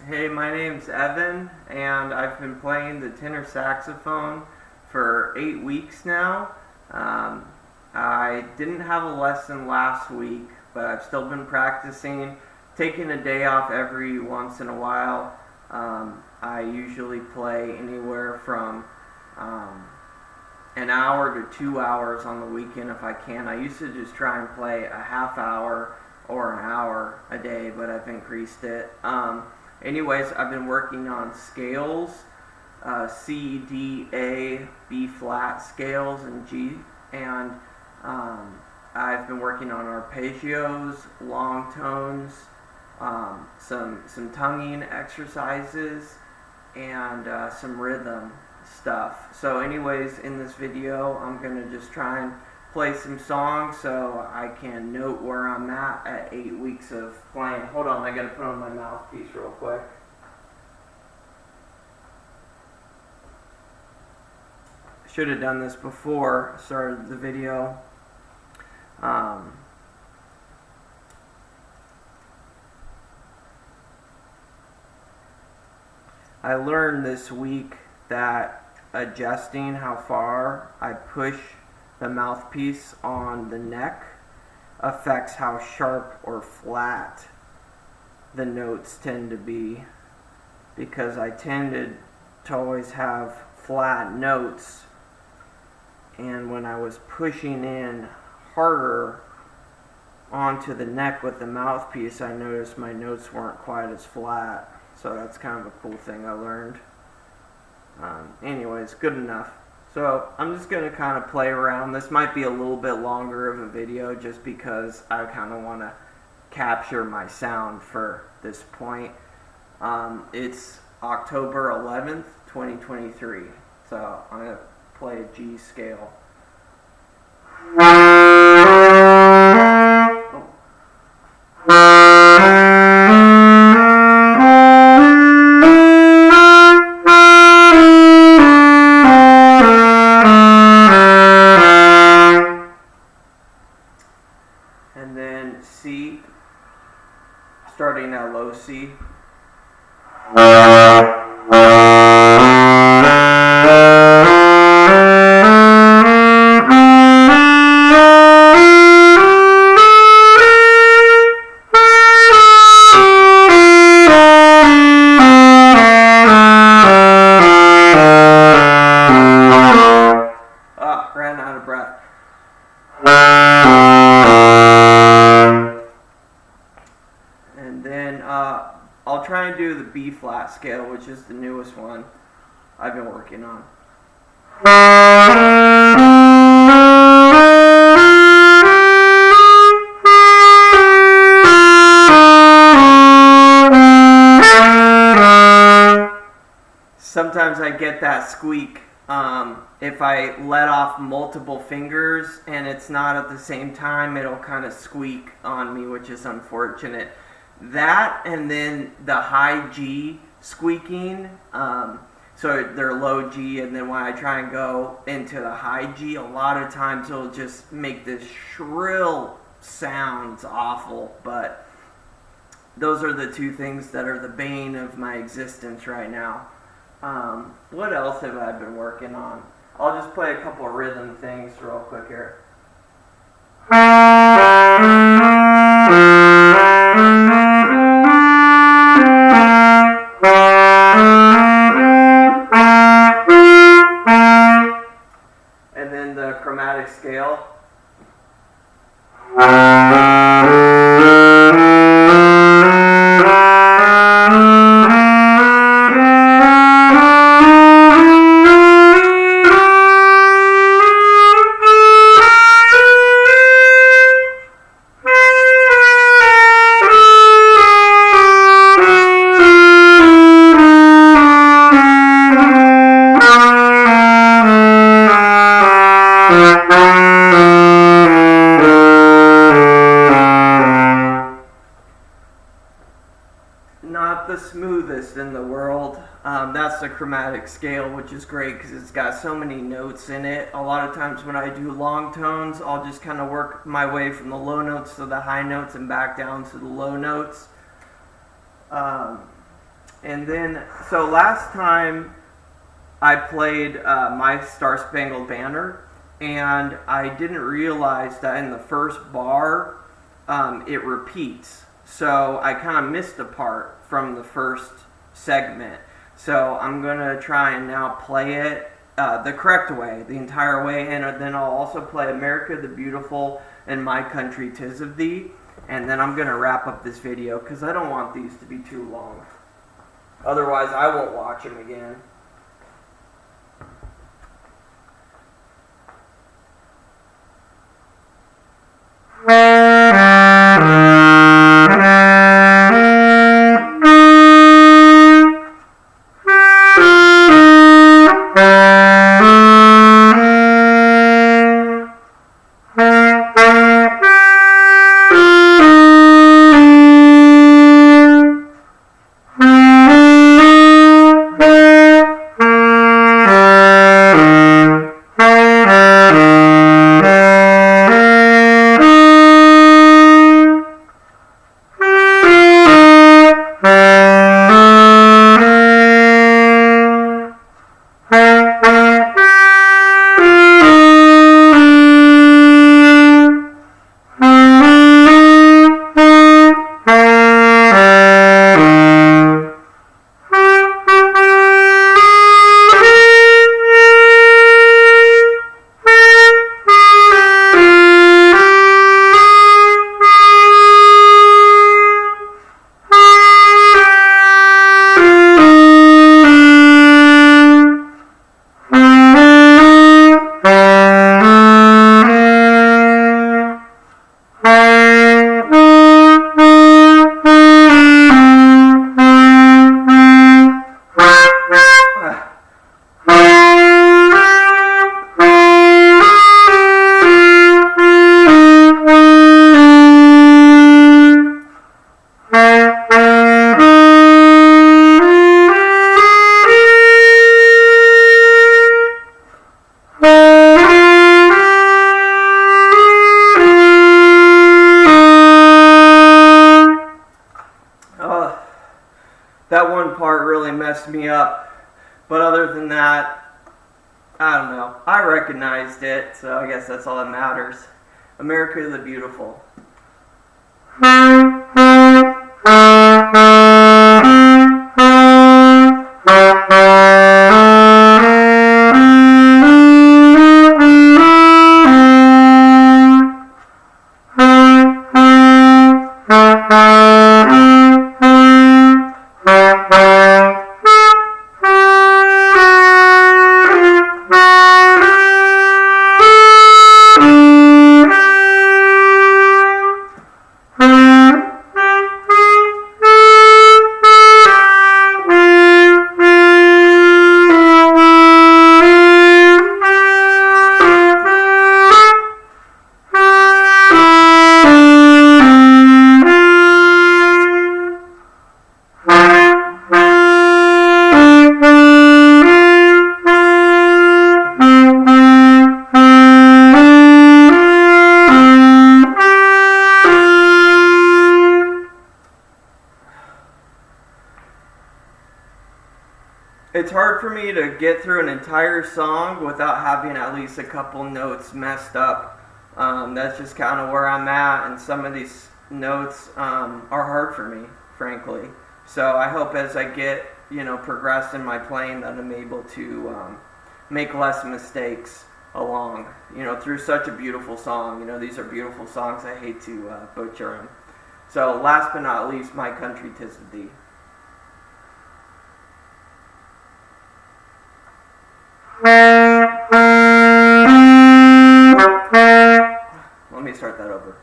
Hey, my name's Evan, and I've been playing the tenor saxophone for 8 weeks now. I didn't have a lesson last week, but I've still been practicing, taking a day off every once in a while. I usually play anywhere from an hour to 2 hours on the weekend if I can. I used to just try and play a half hour or an hour a day, but I've increased it. Anyways, I've been working on scales, C, D, A, B flat scales, and G, and I've been working on arpeggios, long tones, some tonguing exercises, and some rhythm stuff. So anyways, in this video, I'm going to just try and play some songs so I can note where I'm at 8 weeks of playing. Hold on, I gotta put on my mouthpiece real quick. Should have done this before I started the video. I learned this week that adjusting how far I push the mouthpiece on the neck affects how sharp or flat the notes tend to be, because I tended to always have flat notes, and when I was pushing in harder onto the neck with the mouthpiece, I noticed my notes weren't quite as flat. So that's kind of a cool thing I learned. Anyways, good enough. So I'm just going to kind of play around. This might be a little bit longer of a video just because I kind of want to capture my sound for this point. It's October 11th, 2023. So I'm going to play a G scale. And then C, starting at low C. Ran out of breath. And then I'll try and do the B flat scale, which is the newest one I've been working on. Sometimes I get that squeak if I let off multiple fingers and it's not at the same time, it'll kind of squeak on me, which is unfortunate. That, and then the high G squeaking, so they're low G, and then when I try and go into the high G, a lot of times it'll just make this shrill sounds awful. But those are the two things that are the bane of my existence right now. What else have I been working on? I'll just play a couple of rhythm things real quick here. And then the chromatic scale. Not the smoothest in the world. That's the chromatic scale, which is great because it's got so many notes in it. A lot of times when I do long tones, I'll just kind of work my way from the low notes to the high notes and back down to the low notes. And then, so last time I played My Star Spangled Banner, and I didn't realize that in the first bar it repeats. So I kind of missed a part from the first segment. So I'm going to try and now play it the correct way, the entire way, and then I'll also play America the Beautiful and My Country 'Tis of Thee, and then I'm going to wrap up this video because I don't want these to be too long. Otherwise, I won't watch them again. That one part really messed me up, but other than that, I don't know. I recognized it, so I guess that's all that matters. America the Beautiful. It's hard for me to get through an entire song without having at least a couple notes messed up. That's just kind of where I'm at, and some of these notes are hard for me, frankly. So I hope as I get, progress in my playing that I'm able to make less mistakes along, through such a beautiful song. These are beautiful songs. I hate to butcher them. So last but not least, My Country 'Tis of Thee. Let me start that over.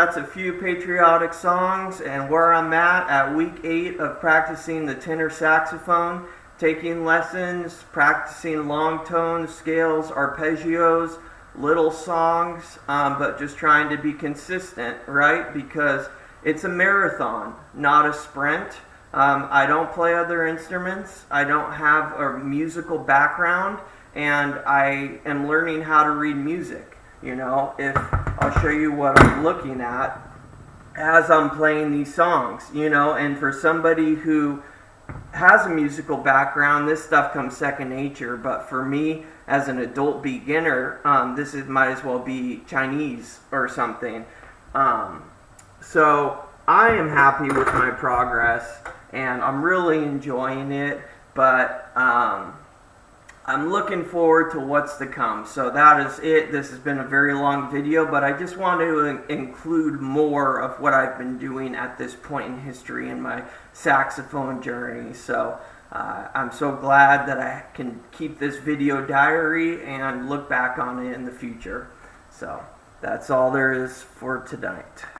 that's a few patriotic songs and where I'm at week 8 of practicing the tenor saxophone, taking lessons, practicing long tones, scales, arpeggios, little songs, but just trying to be consistent, right? Because it's a marathon, not a sprint. I don't play other instruments. I don't have a musical background, and I am learning how to read music. You know, if I'll show you what I'm looking at as I'm playing these songs, you know, and for somebody who has a musical background, this stuff comes second nature, but for me, as an adult beginner, might as well be Chinese or something. So I am happy with my progress, and I'm really enjoying it, but I'm looking forward to what's to come. So that is it. This has been a very long video, but I just wanted to include more of what I've been doing at this point in history in my saxophone journey. So I'm so glad that I can keep this video diary and look back on it in the future. So that's all there is for tonight.